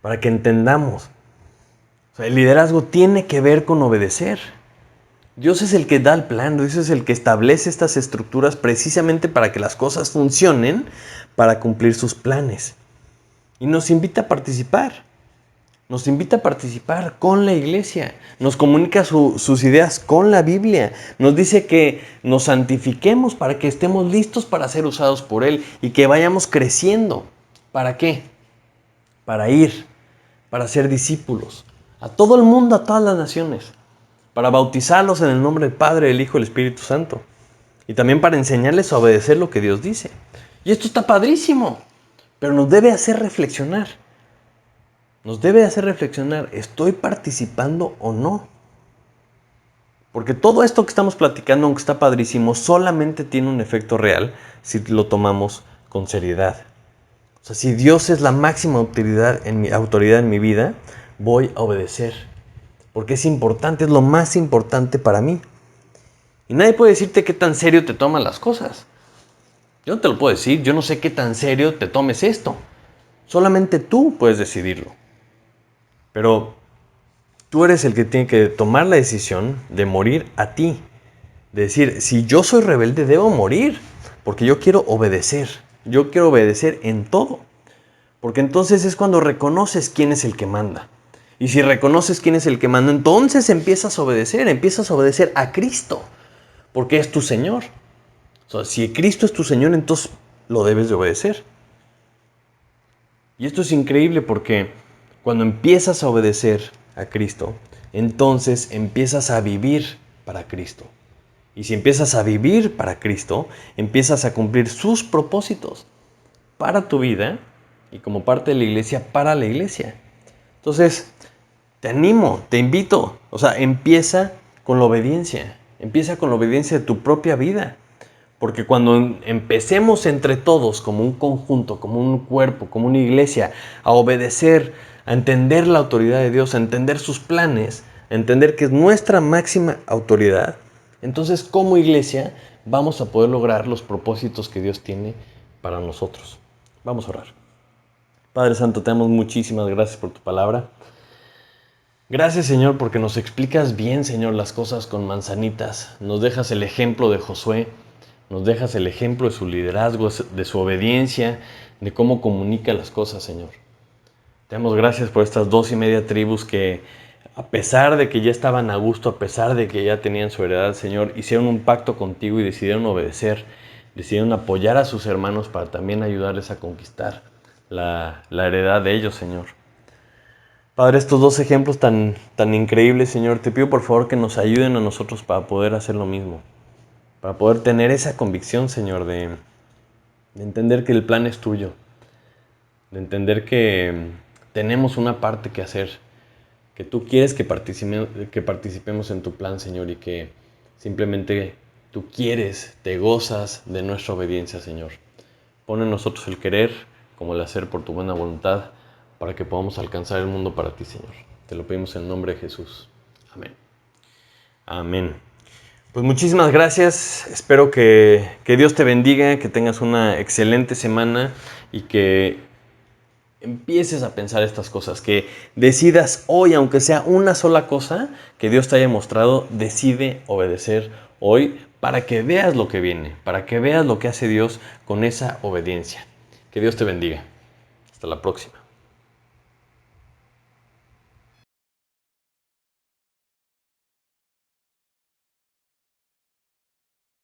para que entendamos. O sea, el liderazgo tiene que ver con obedecer. Dios es el que da el plan, Dios es el que establece estas estructuras precisamente para que las cosas funcionen, para cumplir sus planes. Y nos invita a participar. Nos invita a participar con la iglesia. Nos comunica sus ideas con la Biblia. Nos dice que nos santifiquemos para que estemos listos para ser usados por Él y que vayamos creciendo. ¿Para qué? Para ir, para ser discípulos. A todo el mundo, a todas las naciones. Para bautizarlos en el nombre del Padre, del Hijo y del Espíritu Santo. Y también para enseñarles a obedecer lo que Dios dice. Y esto está padrísimo, pero nos debe hacer reflexionar. Nos debe hacer reflexionar, ¿estoy participando o no? Porque todo esto que estamos platicando, aunque está padrísimo, solamente tiene un efecto real si lo tomamos con seriedad. O sea, si Dios es la máxima autoridad en mi vida, voy a obedecer. Porque es importante, es lo más importante para mí. Y nadie puede decirte qué tan serio te toman las cosas. Yo no te lo puedo decir, yo no sé qué tan serio te tomes esto. Solamente tú puedes decidirlo. Pero tú eres el que tiene que tomar la decisión de morir a ti. De decir, si yo soy rebelde, debo morir. Porque yo quiero obedecer. Yo quiero obedecer en todo. Porque entonces es cuando reconoces quién es el que manda. Y si reconoces quién es el que manda, entonces empiezas a obedecer a Cristo. Porque es tu Señor. O sea, si Cristo es tu Señor, entonces lo debes de obedecer. Y esto es increíble porque cuando empiezas a obedecer a Cristo, entonces empiezas a vivir para Cristo. Y si empiezas a vivir para Cristo, empiezas a cumplir sus propósitos para tu vida y como parte de la iglesia, para la iglesia. Entonces, te animo, te invito, o sea, empieza con la obediencia. Empieza con la obediencia de tu propia vida. Porque cuando empecemos entre todos, como un conjunto, como un cuerpo, como una iglesia, a obedecer a entender la autoridad de Dios, a entender sus planes, a entender que es nuestra máxima autoridad, entonces como iglesia vamos a poder lograr los propósitos que Dios tiene para nosotros. Vamos a orar. Padre Santo, te damos muchísimas gracias por tu palabra. Gracias, Señor, porque nos explicas bien, Señor, las cosas con manzanitas. Nos dejas el ejemplo de Josué, nos dejas el ejemplo de su liderazgo, de su obediencia, de cómo comunica las cosas, Señor. Te damos gracias por estas 2.5 tribus que, a pesar de que ya estaban a gusto, a pesar de que ya tenían su heredad, Señor, hicieron un pacto contigo y decidieron obedecer, decidieron apoyar a sus hermanos para también ayudarles a conquistar la heredad de ellos, Señor. Padre, estos 2 ejemplos tan increíbles, Señor, te pido por favor que nos ayuden a nosotros para poder hacer lo mismo, para poder tener esa convicción, Señor, de entender que el plan es tuyo, de entender que tenemos una parte que hacer, que tú quieres que participemos en tu plan, Señor, y que simplemente tú quieres, te gozas de nuestra obediencia, Señor. Pon en nosotros el querer como el hacer por tu buena voluntad, para que podamos alcanzar el mundo para ti, Señor. Te lo pedimos en el nombre de Jesús. Amén. Amén. Pues muchísimas gracias. Espero que Dios te bendiga, que tengas una excelente semana y que empieces a pensar estas cosas, que decidas hoy, aunque sea una sola cosa que Dios te haya mostrado, decide obedecer hoy para que veas lo que viene, para que veas lo que hace Dios con esa obediencia. Que Dios te bendiga. Hasta la próxima.